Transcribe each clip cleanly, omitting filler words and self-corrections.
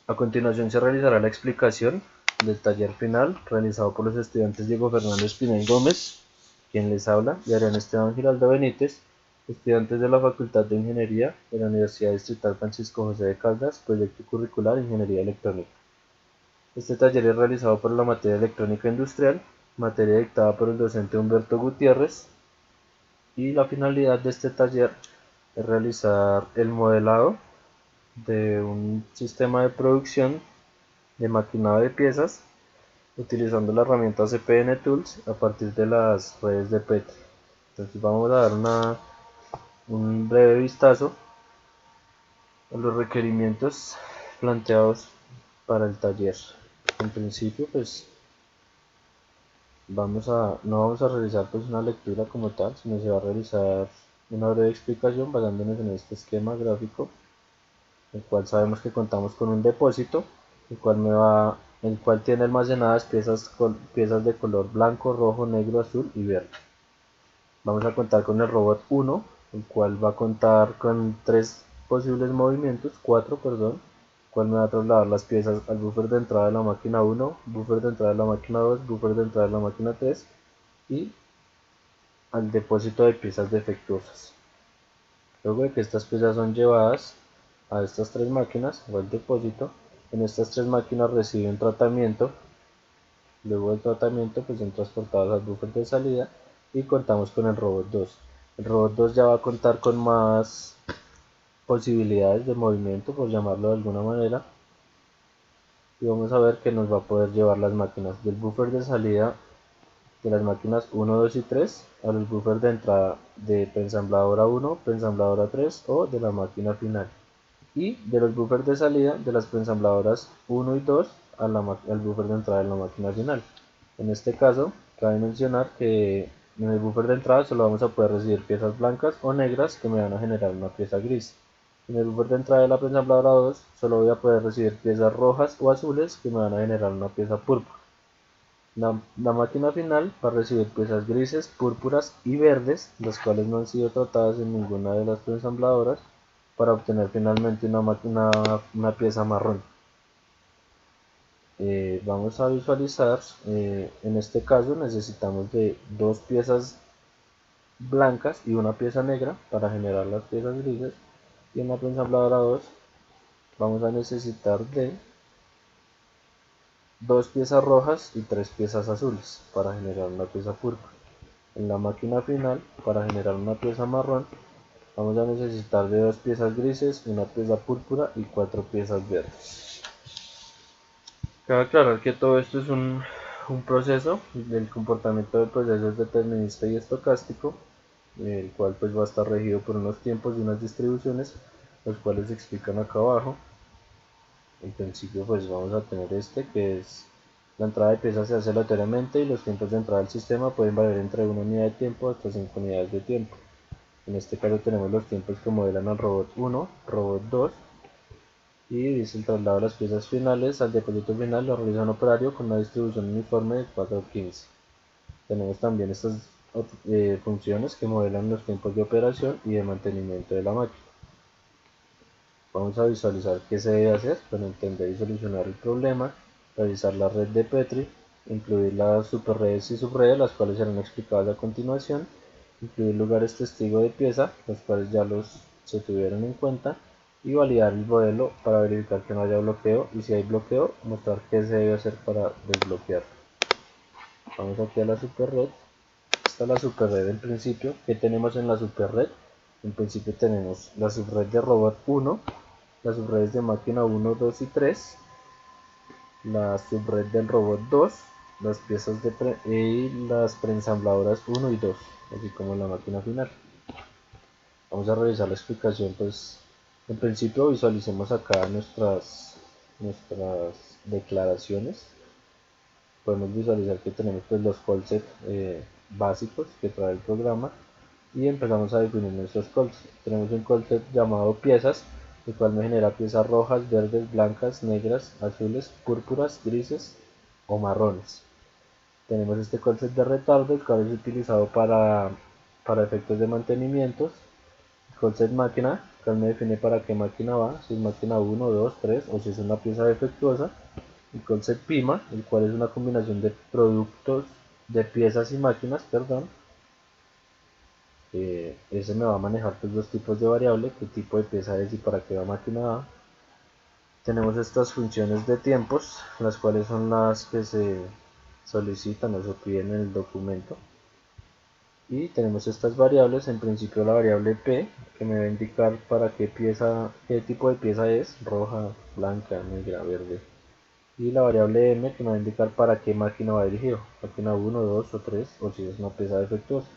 A continuación se realizará la explicación del taller final realizado por los estudiantes Diego Fernando Espinel Gómez, quien les habla, y Arián Esteban Giraldo Benítez, estudiantes de la Facultad de Ingeniería de la Universidad Distrital Francisco José de Caldas, proyecto curricular Ingeniería Electrónica. Este taller es realizado por la materia Electrónica Industrial, materia dictada por el docente Humberto Gutiérrez, y la finalidad de este taller es realizar el modelado de un sistema de producción de maquinado de piezas utilizando la herramienta CPN Tools a partir de las redes de Petri. Entonces vamos a dar un breve vistazo a los requerimientos planteados para el taller. En principio pues no vamos a realizar pues una lectura como tal, sino se va a realizar una breve explicación basándonos en este esquema gráfico, el cual sabemos que contamos con un depósito, el cual tiene almacenadas piezas de color blanco, rojo, negro, azul y verde. Vamos a contar con el robot 1, el cual va a contar con 4, perdón, el cual me va a trasladar las piezas al buffer de entrada de la máquina 1, buffer de entrada de la máquina 2, buffer de entrada de la máquina 3 y al depósito de piezas defectuosas. Luego de que estas piezas son llevadas a estas tres máquinas o al depósito, en estas tres máquinas reciben tratamiento. Luego del tratamiento pues son transportadas al buffer de salida y contamos con el robot 2. El robot 2 ya va a contar con más posibilidades de movimiento, por llamarlo de alguna manera, y vamos a ver que nos va a poder llevar las máquinas del buffer de salida de las máquinas 1, 2 y 3 a los buffers de entrada de preensambladora 1, preensambladora 3 o de la máquina final, y de los buffers de salida de las preensambladoras 1 y 2 al buffer de entrada de la máquina final. En este caso, cabe mencionar que en el buffer de entrada solo vamos a poder recibir piezas blancas o negras que me van a generar una pieza gris. En el buffer de entrada de la preensambladora 2 solo voy a poder recibir piezas rojas o azules que me van a generar una pieza púrpura. La máquina final va a recibir piezas grises, púrpuras y verdes, las cuales no han sido tratadas en ninguna de las preensambladoras, para obtener finalmente una pieza marrón. Vamos a visualizar, en este caso necesitamos de dos piezas blancas y una pieza negra para generar las piezas grises, y en la preensambladora 2 vamos a necesitar de dos piezas rojas y tres piezas azules para generar una pieza púrpura. En la máquina final, para generar una pieza marrón, vamos a necesitar de dos piezas grises, una pieza púrpura y cuatro piezas verdes. Cabe aclarar que todo esto es un proceso del comportamiento del proceso es determinista y estocástico, el cual pues va a estar regido por unos tiempos y unas distribuciones, los cuales se explican acá abajo. En principio pues vamos a tener que es la entrada de piezas se hace aleatoriamente y los tiempos de entrada al sistema pueden variar entre una unidad de tiempo hasta 5 unidades de tiempo. En este caso tenemos los tiempos que modelan al robot 1, robot 2, y dice el traslado de las piezas finales al depósito final lo realiza un operario con una distribución uniforme de 4 a 15. Tenemos también estas funciones que modelan los tiempos de operación y de mantenimiento de la máquina. Vamos a visualizar qué se debe hacer para entender y solucionar el problema, revisar la red de Petri, incluir las superredes y subredes, las cuales serán explicadas a continuación, incluir lugares testigo de pieza, los cuales ya se tuvieron en cuenta, y validar el modelo para verificar que no haya bloqueo, y si hay bloqueo, mostrar qué se debe hacer para desbloquear. Vamos aquí a la superred. Esta es la superred en principio. ¿Qué tenemos en la superred? En principio tenemos la subred de robot 1, las subredes de máquina 1, 2 y 3, la subred del robot 2, las piezas y las preensambladoras 1 y 2, así como la máquina final. Vamos a revisar la explicación, pues en principio visualicemos acá nuestras declaraciones. Podemos visualizar que tenemos pues los callsets básicos que trae el programa, y empezamos a definir nuestros callsets. Tenemos un callset llamado piezas, el cual me genera piezas rojas, verdes, blancas, negras, azules, púrpuras, grises o marrones. Tenemos este callset de retardo, el cual es utilizado para efectos de mantenimiento. El callset máquina, Acá me define para qué máquina va, si es máquina 1, 2, 3 o si es una pieza defectuosa. El concept PIMA, el cual es una combinación de productos, de piezas y máquinas, perdón. Ese me va a manejar pues dos tipos de variable, qué tipo de pieza es y para qué va máquina va. Tenemos estas funciones de tiempos, las cuales son las que se solicitan o se piden en el documento. Y tenemos estas variables, en principio la variable P, que me va a indicar para qué pieza, qué tipo de pieza es, roja, blanca, negra, verde. Y la variable M, que me va a indicar para qué máquina va dirigido, máquina 1, 2 o 3, o si es una pieza defectuosa.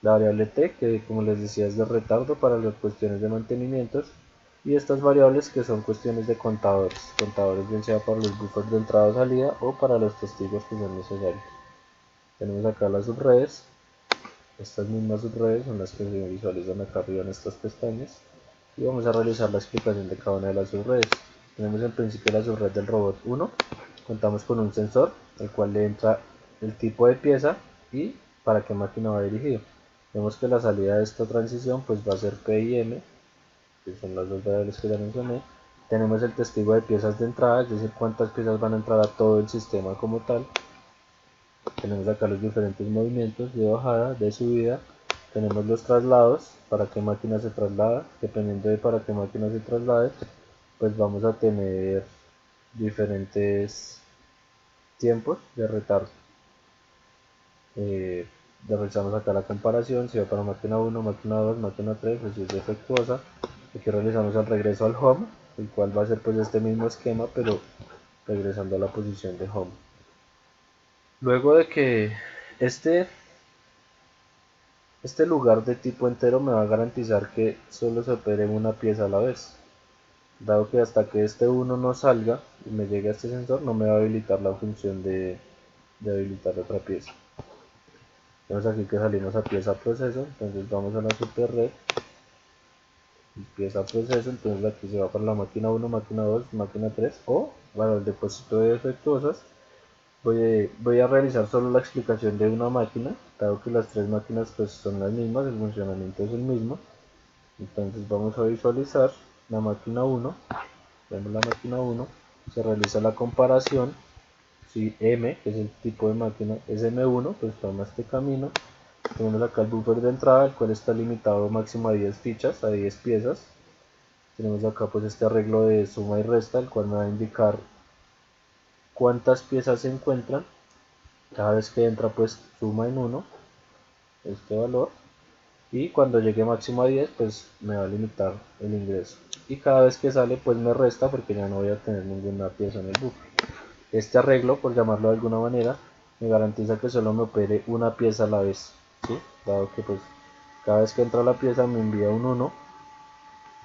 La variable T, que como les decía es de retardo para las cuestiones de mantenimientos. Y estas variables que son cuestiones de contadores, bien sea para los buffers de entrada o salida o para los testigos que son necesarios. Tenemos acá las subredes. Estas mismas subredes son las que se visualizan acá arriba en estas pestañas y vamos a realizar la explicación de cada una de las subredes. Tenemos en principio la subred del robot 1, contamos con un sensor el cual le entra el tipo de pieza y para qué máquina va dirigido. Vemos que la salida de esta transición pues va a ser P y M, que son las dos variables que ya mencioné. Tenemos el testigo de piezas de entrada, es decir, cuántas piezas van a entrar a todo el sistema como tal. Tenemos acá los diferentes movimientos de bajada, de subida. Tenemos los traslados, para qué máquina se traslada. Dependiendo de para qué máquina se traslade, pues vamos a tener diferentes tiempos de retardo. Realizamos acá la comparación, si va para máquina 1, máquina 2, máquina 3, pues si es defectuosa. Aquí realizamos el regreso al home, el cual va a ser pues este mismo esquema, pero regresando a la posición de home. Luego de que este lugar de tipo entero me va a garantizar que solo se opere una pieza a la vez, dado que hasta que este 1 no salga y me llegue a este sensor no me va a habilitar la función de habilitar otra pieza. Vemos aquí que salimos a pieza proceso, entonces vamos a la super red, pieza proceso, entonces aquí se va para la máquina 1, máquina 2, máquina 3 o para el depósito de defectuosas. Voy a realizar solo la explicación de una máquina, dado que las tres máquinas pues son las mismas, el funcionamiento es el mismo. Entonces vamos a visualizar la máquina 1, vemos la máquina 1, se realiza la comparación, si M, que es el tipo de máquina, es M1, pues toma este camino. Tenemos acá el buffer de entrada, el cual está limitado máximo a 10 fichas, a 10 piezas. Tenemos acá pues este arreglo de suma y resta, el cual me va a indicar cuántas piezas se encuentran. Cada vez que entra pues suma en 1 este valor y cuando llegue máximo a 10 pues me va a limitar el ingreso y cada vez que sale pues me resta porque ya no voy a tener ninguna pieza en el buffer. Este arreglo, por llamarlo de alguna manera, me garantiza que solo me opere una pieza a la vez, ¿sí? Dado que pues cada vez que entra la pieza me envía un 1,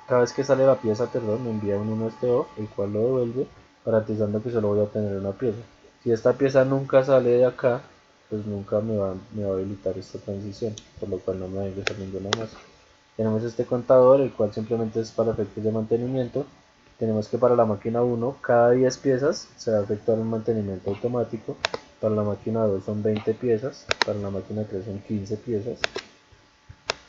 cada vez que sale la pieza, perdón, me envía un 1 este off, el cual lo devuelve, garantizando que solo voy a tener una pieza. Si esta pieza nunca sale de acá, pues nunca me va a habilitar esta transición, por lo cual no me va a ingresar ninguna más. Tenemos este contador, el cual simplemente es para efectos de mantenimiento. Tenemos que para la máquina 1, cada 10 piezas se va a efectuar un mantenimiento automático. Para la máquina 2 son 20 piezas, para la máquina 3 son 15 piezas.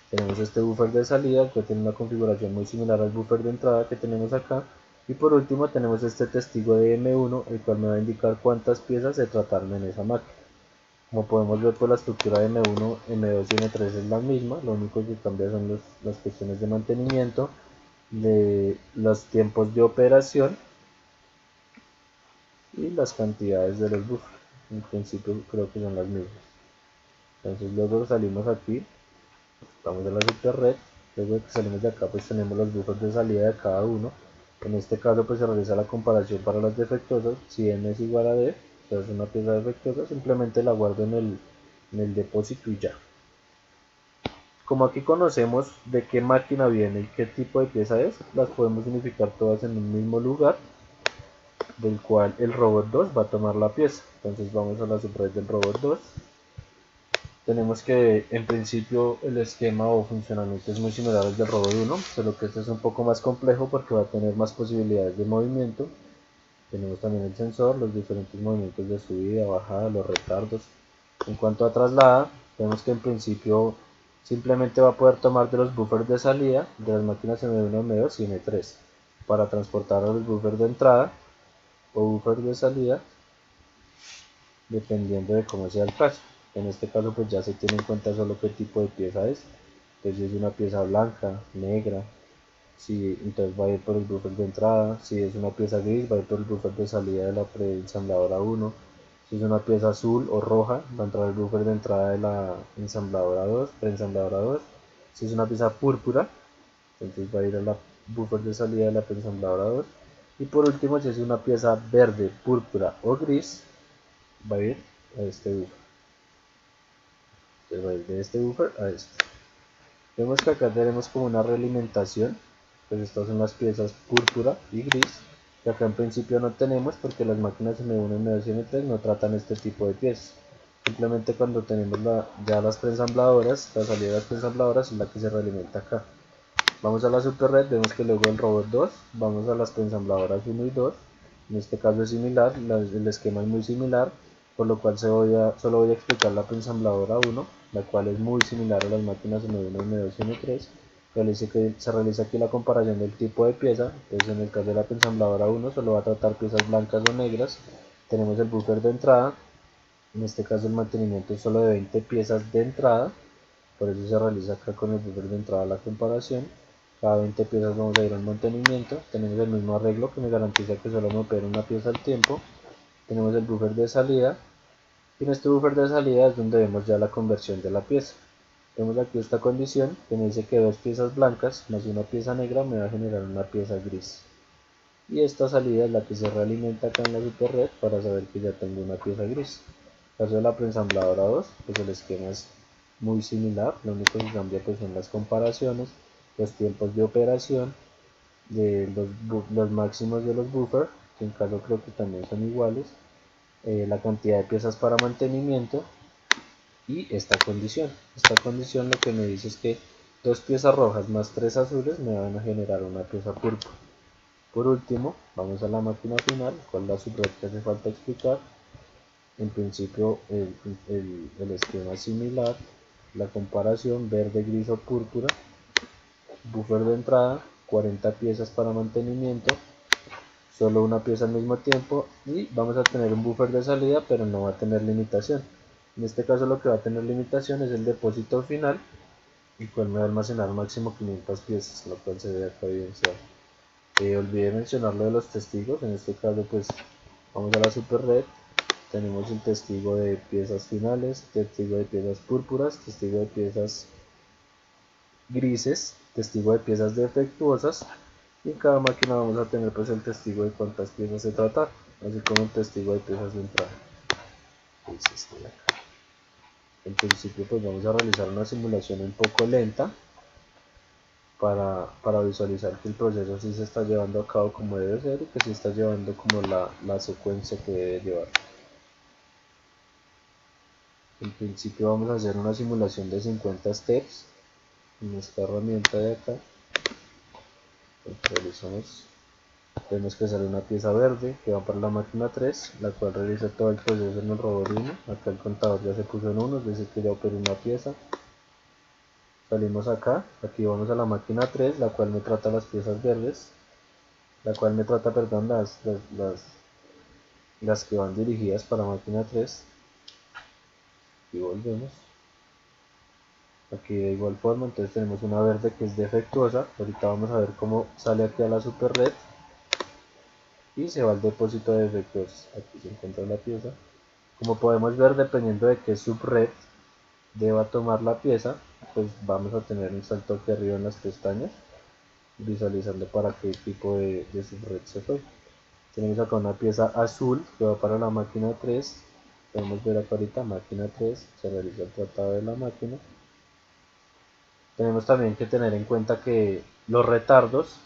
Tenemos este buffer de salida, que tiene una configuración muy similar al buffer de entrada que tenemos acá. Y por último tenemos este testigo de M1, el cual me va a indicar cuántas piezas se trataron en esa máquina. Como podemos ver, pues la estructura de M1, M2 y M3 es la misma, lo único que cambia son las cuestiones de mantenimiento, de los tiempos de operación y las cantidades de los buffers. En principio creo que son las mismas. Entonces luego salimos aquí, vamos a la super red, luego de que salimos de acá pues tenemos los buffers de salida de cada uno. En este caso pues se realiza la comparación para las defectuosas, si M es igual a D, o sea es una pieza defectuosa, simplemente la guardo en el depósito y ya. Como aquí conocemos de qué máquina viene y qué tipo de pieza es, las podemos unificar todas en un mismo lugar, del cual el robot 2 va a tomar la pieza. Entonces vamos a la subred del robot 2. Tenemos que en principio el esquema o funcionamiento es muy similar al del robot 1, solo que este es un poco más complejo porque va a tener más posibilidades de movimiento. Tenemos también el sensor, los diferentes movimientos de subida, bajada, los retardos. En cuanto a traslada, vemos que en principio simplemente va a poder tomar de los buffers de salida de las máquinas M1, M2 y M3 para transportar a los buffers de entrada o buffers de salida, dependiendo de cómo sea el caso. En este caso pues ya se tiene en cuenta solo qué tipo de pieza es. Entonces si es una pieza blanca, negra, entonces va a ir por el buffer de entrada. Si es una pieza gris, va a ir por el buffer de salida de la preensambladora 1. Si es una pieza azul o roja, va a entrar el buffer de entrada de la ensambladora 2, preensambladora 2. Si es una pieza púrpura, entonces va a ir a la buffer de salida de la preensambladora 2. Y por último, si es una pieza verde, púrpura o gris, va a ir a este buffer. Entonces va a ir de este buffer a este. Vemos que acá tenemos como una realimentación, pues estas son las piezas púrpura y gris, que acá en principio no tenemos porque las máquinas M1, M2 y M3 no tratan este tipo de piezas. Simplemente cuando tenemos ya las preensambladoras, la salida de las preensambladoras es la que se realimenta acá. Vamos a la super red, vemos que luego el robot 2, vamos a las preensambladoras 1 y 2, en este caso es similar, el esquema es muy similar, por lo cual solo voy a explicar la preensambladora 1, la cual es muy similar a las máquinas M1, M2 y M3. Se realiza aquí la comparación del tipo de pieza. Entonces en el caso de la preensambladora 1 solo va a tratar piezas blancas o negras. Tenemos el buffer de entrada, en este caso el mantenimiento es solo de 20 piezas de entrada, por eso se realiza acá con el buffer de entrada la comparación. Cada 20 piezas vamos a ir al mantenimiento. Tenemos el mismo arreglo que me garantiza que solo me opera una pieza al tiempo. Tenemos el buffer de salida, y en este buffer de salida es donde vemos ya la conversión de la pieza. Vemos aquí esta condición que me dice que dos piezas blancas más una pieza negra me va a generar una pieza gris. Y esta salida es la que se realimenta acá en la super red para saber que ya tengo una pieza gris. En el caso de la preensambladora 2, pues el esquema es muy similar, lo único que cambia pues son las comparaciones, los tiempos de operación, de los máximos de los buffers, que en caso creo que también son iguales, la cantidad de piezas para mantenimiento y esta condición. Esta condición lo que me dice es que dos piezas rojas más tres azules me van a generar una pieza púrpura. Por último, vamos a la máquina final, cuál es la subred que hace falta explicar. En principio el esquema es similar, la comparación verde, gris o púrpura, buffer de entrada, 40 piezas para mantenimiento, solo una pieza al mismo tiempo, y vamos a tener un buffer de salida pero no va a tener limitación. En este caso lo que va a tener limitación es el depósito final, el cual me va a almacenar máximo 500 piezas, lo cual se ve acá evidenciado. Olvidé mencionar lo de los testigos. En este caso pues vamos a la super red, tenemos el testigo de piezas finales, testigo de piezas púrpuras, testigo de piezas grises, testigo de piezas defectuosas, y en cada máquina vamos a tener pues el testigo de cuántas piezas se trata, así como el testigo de piezas de entrada. En principio pues vamos a realizar una simulación un poco lenta para visualizar que el proceso sí se está llevando a cabo como debe ser y que se está llevando como la secuencia que debe llevar. En principio vamos a hacer una simulación de 50 steps en esta herramienta de acá. Realizamos, vemos que sale una pieza verde que va para la máquina 3, la cual realiza todo el proceso en el robot 1. Acá el contador ya se puso en 1, es decir que ya operó una pieza. Salimos acá, aquí vamos a la máquina 3, la cual me trata las piezas verdes, perdón, las que van dirigidas para máquina 3, y volvemos. Aquí de igual forma, entonces tenemos una verde que es defectuosa. Ahorita vamos a ver cómo sale aquí a la super red y se va al depósito de defectos. Aquí se encuentra la pieza. Como podemos ver, dependiendo de qué subred deba tomar la pieza, pues vamos a tener un salto aquí arriba en las pestañas, visualizando para qué tipo de subred se fue. Tenemos acá una pieza azul que va para la máquina 3. Podemos ver acá ahorita máquina 3, se realiza el tratado de la máquina. Tenemos también que tener en cuenta que los retardos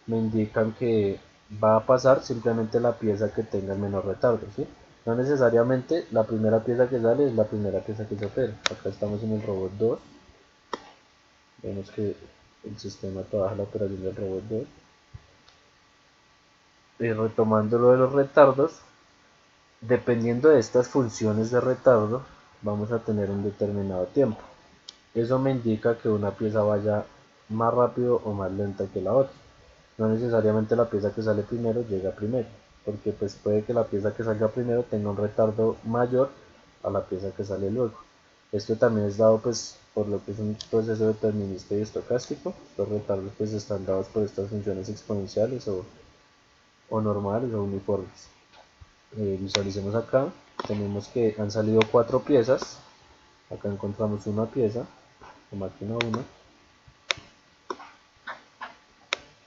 me indican que va a pasar simplemente la pieza que tenga el menor retardo, ¿sí? No necesariamente la primera pieza que sale es la primera pieza que se opera. Acá estamos en el robot 2. Vemos que el sistema trabaja la operación del robot 2. Y retomando lo de los retardos, dependiendo de estas funciones de retardo, vamos a tener un determinado tiempo. Eso me indica que una pieza vaya más rápido o más lenta que la otra. No necesariamente la pieza que sale primero llega primero, porque pues puede que la pieza que salga primero tenga un retardo mayor a la pieza que sale luego. Esto también es dado pues por lo que es un proceso determinista y estocástico. Los retardos pues están dados por estas funciones exponenciales o normales o uniformes. Visualicemos acá, tenemos que han salido 4 piezas. Acá encontramos una pieza, la máquina 1,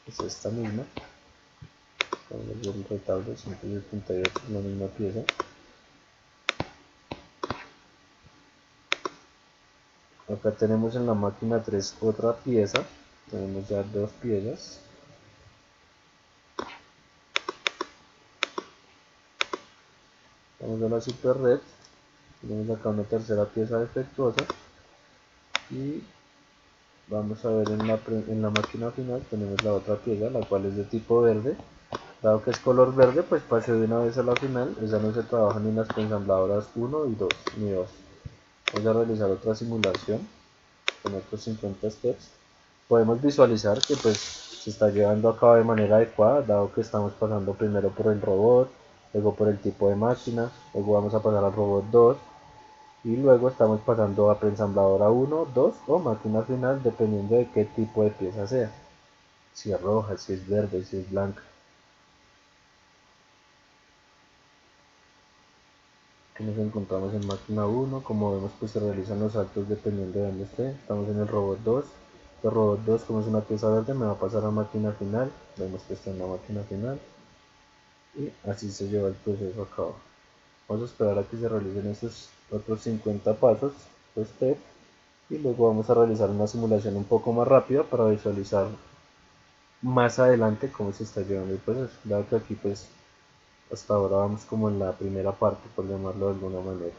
es esta misma. Vamos a ver el retablo, 178 es la misma pieza. Acá tenemos en la máquina 3 otra pieza, tenemos ya 2 piezas. Vamos a la super red, tenemos acá una tercera pieza defectuosa y vamos a ver en la máquina final tenemos la otra pieza, la cual es de tipo verde. Dado que es color verde, pues pase de una vez a la final, ya no se trabaja ni en las ensambladoras 1 y 2, ni 2. Vamos a realizar otra simulación con otros 50 steps. Podemos visualizar que pues se está llevando a cabo de manera adecuada, dado que estamos pasando primero por el robot, luego por el tipo de máquina, luego vamos a pasar al robot 2 y luego estamos pasando a preensambladora 1, 2 o máquina final dependiendo de qué tipo de pieza sea, si es roja, si es verde, si es blanca. Aquí nos encontramos en máquina 1, como vemos pues se realizan los saltos dependiendo de donde esté. Estamos en el robot 2, el robot 2 como es una pieza verde me va a pasar a máquina final, vemos que está en la máquina final y así se lleva el proceso a cabo. Vamos a esperar a que se realicen estos otros 50 pasos, step, y luego vamos a realizar una simulación un poco más rápida para visualizar más adelante cómo se está llevando el proceso, dado que aquí pues hasta ahora vamos como en la primera parte, por llamarlo de alguna manera.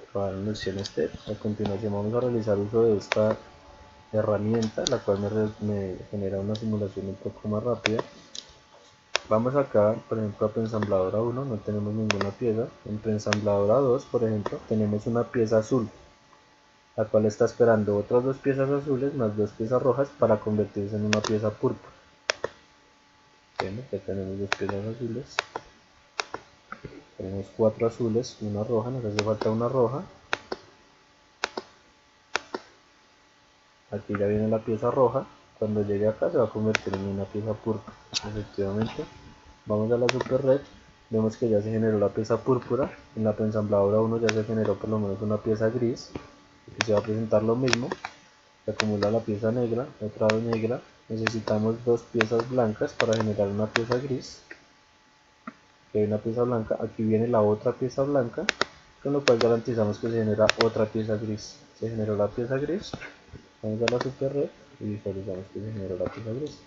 Acabaron los 100 steps. A continuación vamos a realizar uso de esta herramienta, la cual me genera una simulación un poco más rápida. Vamos acá, por ejemplo, a preensambladora 1, no tenemos ninguna pieza. En preensambladora 2, por ejemplo, tenemos una pieza azul, la cual está esperando otras 2 piezas azules más 2 piezas rojas para convertirse en una pieza púrpura. Bueno, ya tenemos 2 piezas azules. Tenemos 4 azules, una roja, nos hace falta una roja. Aquí ya viene la pieza roja, cuando llegue acá se va a convertir en una pieza púrpura. Efectivamente, vamos a la super red, vemos que ya se generó la pieza púrpura, en la preensambladora 1 ya se generó por lo menos una pieza gris, aquí se va a presentar lo mismo, se acumula la pieza negra, otra vez negra, necesitamos 2 piezas blancas para generar una pieza gris, aquí hay una pieza blanca, aquí viene la otra pieza blanca, con lo cual garantizamos que se genera otra pieza gris. Se generó la pieza gris, vamos a la super red y visualizamos que se generó la pieza gris.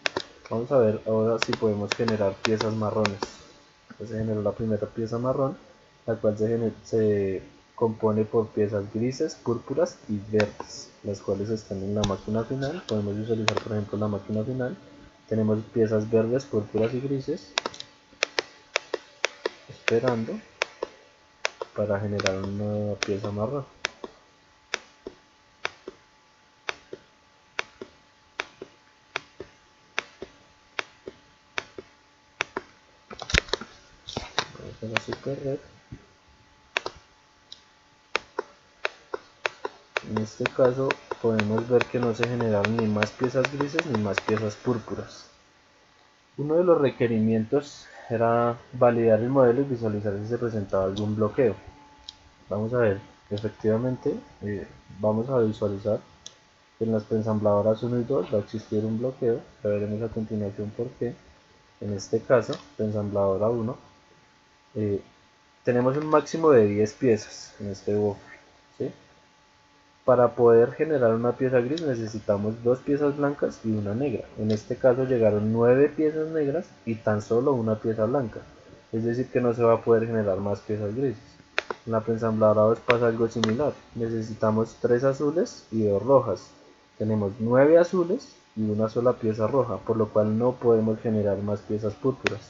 Vamos a ver ahora si podemos generar piezas marrones. Entonces se generó la primera pieza marrón, la cual se compone por piezas grises, púrpuras y verdes, las cuales están en la máquina final. Podemos visualizar por ejemplo la máquina final. Tenemos piezas verdes, púrpuras y grises esperando para generar una pieza marrón. Vamos a la super red. En este caso podemos ver que no se generaron ni más piezas grises ni más piezas púrpuras. Uno de los requerimientos era validar el modelo y visualizar si se presentaba algún bloqueo. Vamos a ver, efectivamente vamos a visualizar que en las preensambladoras 1 y 2 va a existir un bloqueo, ya veremos a continuación por qué. En este caso, preensambladora 1, tenemos un máximo de 10 piezas en este buffer, ¿sí? Para poder generar una pieza gris necesitamos 2 piezas blancas y una negra. En este caso llegaron 9 piezas negras y tan solo una pieza blanca. Es decir que no se va a poder generar más piezas grises. En la preensambladora 2 pasa algo similar. Necesitamos 3 azules y 2 rojas. Tenemos 9 azules y una sola pieza roja, por lo cual no podemos generar más piezas púrpuras.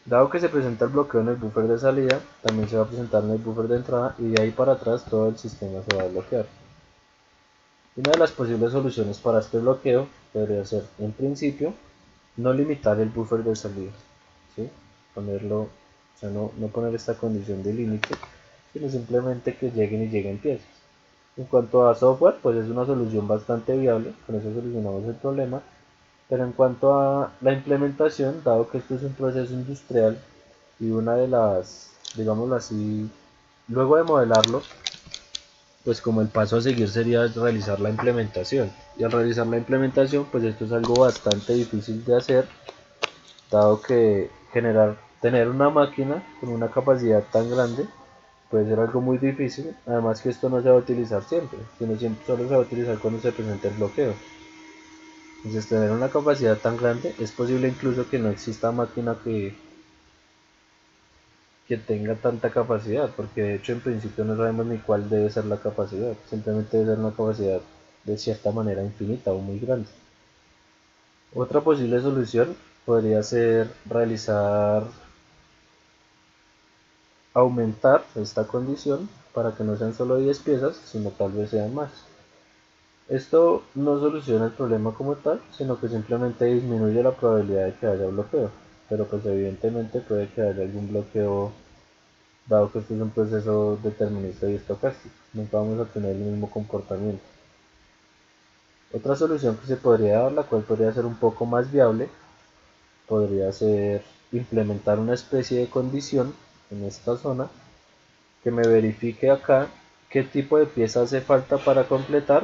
Dado que se presenta el bloqueo en el buffer de salida, también se va a presentar en el buffer de entrada y de ahí para atrás todo el sistema se va a bloquear. Una de las posibles soluciones para este bloqueo podría ser, en principio, no limitar el buffer de salida, ¿sí? O sea, no poner esta condición de límite, sino simplemente que lleguen piezas. En cuanto a software, pues es una solución bastante viable, con eso solucionamos el problema. Pero en cuanto a la implementación, dado que esto es un proceso industrial y una de las, digámoslo así, luego de modelarlo, pues como el paso a seguir sería realizar la implementación. Y al realizar la implementación, pues esto es algo bastante difícil de hacer, dado que tener una máquina con una capacidad tan grande puede ser algo muy difícil, además que esto no se va a utilizar siempre, sino solo se va a utilizar cuando se presente el bloqueo. Entonces tener una capacidad tan grande, es posible incluso que no exista máquina que tenga tanta capacidad, porque de hecho en principio no sabemos ni cuál debe ser la capacidad, simplemente debe ser una capacidad de cierta manera infinita o muy grande. Otra posible solución podría ser aumentar esta condición para que no sean solo 10 piezas, sino tal vez sean más. Esto no soluciona el problema como tal, sino que simplemente disminuye la probabilidad de que haya bloqueo, pero pues evidentemente puede que haya algún bloqueo, dado que esto es un proceso determinista y estocástico, nunca vamos a tener el mismo comportamiento. Otra solución que se podría dar, la cual podría ser un poco más viable, podría ser implementar una especie de condición en esta zona que me verifique acá qué tipo de pieza hace falta para completar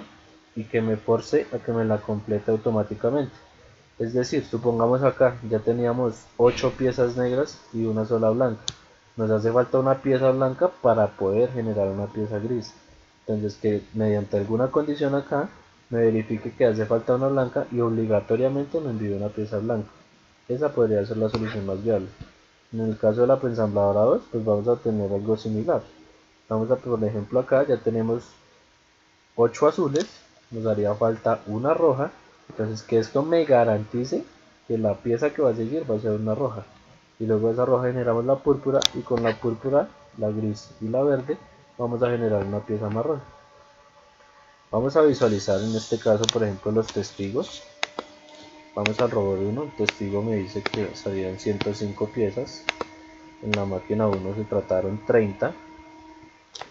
y que me force a que me la complete automáticamente. Es decir, supongamos acá ya teníamos 8 piezas negras y una sola blanca. Nos hace falta una pieza blanca para poder generar una pieza gris. Entonces que mediante alguna condición acá me verifique que hace falta una blanca y obligatoriamente me envíe una pieza blanca. Esa podría ser la solución más viable. En el caso de la preensambladora 2, pues vamos a tener algo similar. Vamos a, por ejemplo, acá ya tenemos 8 azules, nos haría falta una roja, entonces que esto me garantice que la pieza que va a seguir va a ser una roja. Y luego de esa roja generamos la púrpura y con la púrpura, la gris y la verde vamos a generar una pieza marrón. Vamos a visualizar en este caso, por ejemplo, los testigos. Vamos al robot 1, el testigo me dice que salían 105 piezas, en la máquina 1 se trataron 30.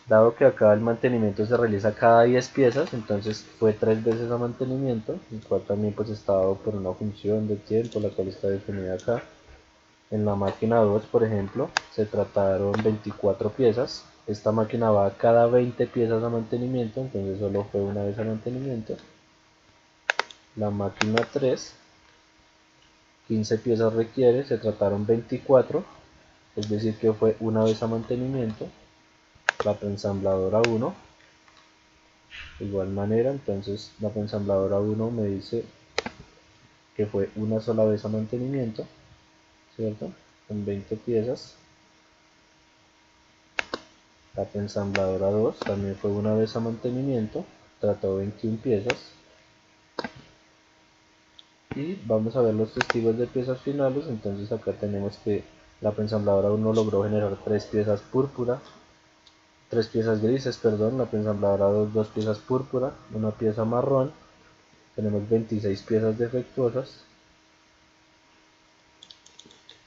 Dado que acá el mantenimiento se realiza cada 10 piezas, entonces fue 3 veces a mantenimiento, el cual también pues está dado por una función de tiempo, la cual está definida acá. En la máquina 2, por ejemplo, se trataron 24 piezas. Esta máquina va cada 20 piezas a mantenimiento, entonces solo fue una vez a mantenimiento. La máquina 3, 15 piezas requiere, se trataron 24, es decir que fue una vez a mantenimiento. La preensambladora 1, de igual manera, entonces la preensambladora 1 me dice que fue una sola vez a mantenimiento, ¿cierto? Con 20 piezas. La preensambladora 2 también fue una vez a mantenimiento, trató 21 piezas. Y vamos a ver los testigos de piezas finales, entonces acá tenemos que la preensambladora 1 logró generar 3 piezas púrpura, 3 piezas grises, perdón, la preensambladora 2 2 piezas púrpura, una pieza marrón, tenemos 26 piezas defectuosas.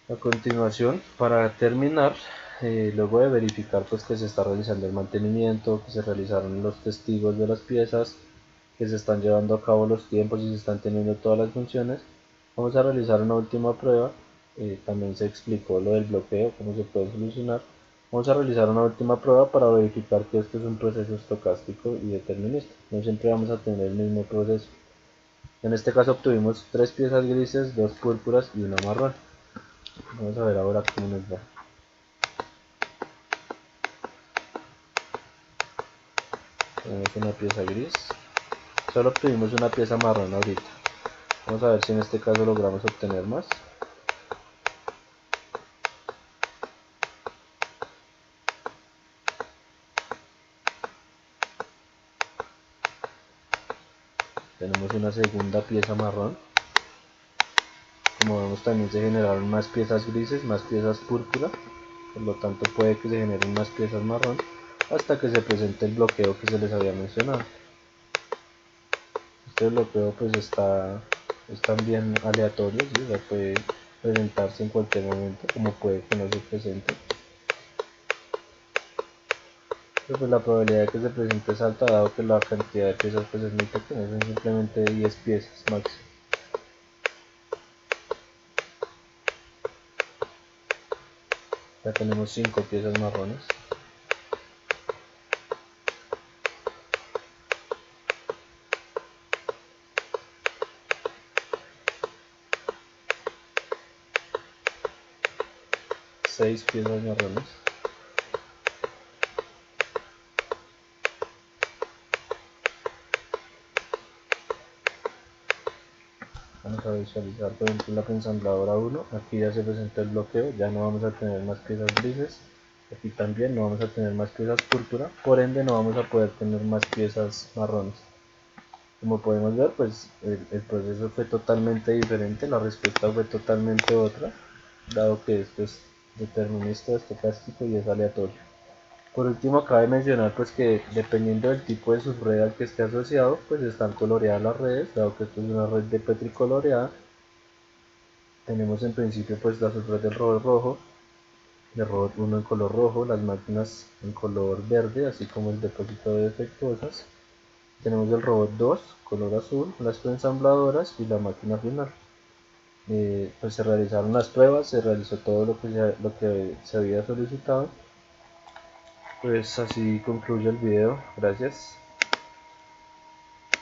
A continuación, para terminar, luego de verificar pues que se está realizando el mantenimiento, que se realizaron los testigos de las piezas, que se están llevando a cabo los tiempos y se están teniendo todas las funciones, vamos a realizar una última prueba. También se explicó lo del bloqueo, cómo se puede solucionar. Vamos a realizar una última prueba para verificar que esto es un proceso estocástico y determinista. No siempre vamos a tener el mismo proceso. En este caso obtuvimos 3 piezas grises, 2 púrpuras y una marrón. Vamos a ver ahora cómo nos va. Tenemos una pieza gris. Solo obtuvimos una pieza marrón ahorita. Vamos a ver si en este caso logramos obtener más. una segunda pieza marrón. Como vemos, también se generaron más piezas grises, más piezas púrpura, por lo tanto puede que se generen más piezas marrón hasta que se presente el bloqueo que se les había mencionado. Este bloqueo pues es también aleatorio, ¿sí? O sea, puede presentarse en cualquier momento, como puede que no se presente. Pero pues la probabilidad de que se presente es alta, dado que la cantidad de piezas pues es muy pequeña, son simplemente 10 piezas máximo. Ya tenemos 5 piezas marrones. Seis piezas marrones. Vamos a visualizar por ejemplo la ensambladora 1, aquí ya se presentó el bloqueo, ya no vamos a tener más piezas grises, aquí también no vamos a tener más piezas púrpura, por ende no vamos a poder tener más piezas marrones. Como podemos ver, pues el proceso fue totalmente diferente, la respuesta fue totalmente otra, dado que esto es determinista, estocástico y es aleatorio. Por último, cabe mencionar pues que dependiendo del tipo de subred al que esté asociado, pues están coloreadas las redes, dado que esto es una red de Petri coloreada. Tenemos en principio pues la subred del robot rojo, el robot 1 en color rojo, las máquinas en color verde, así como el depósito de defectuosas. Tenemos el robot 2, color azul, las preensambladoras y la máquina final. Pues se realizaron las pruebas, se realizó todo lo que se había solicitado. Pues así concluye el video, gracias.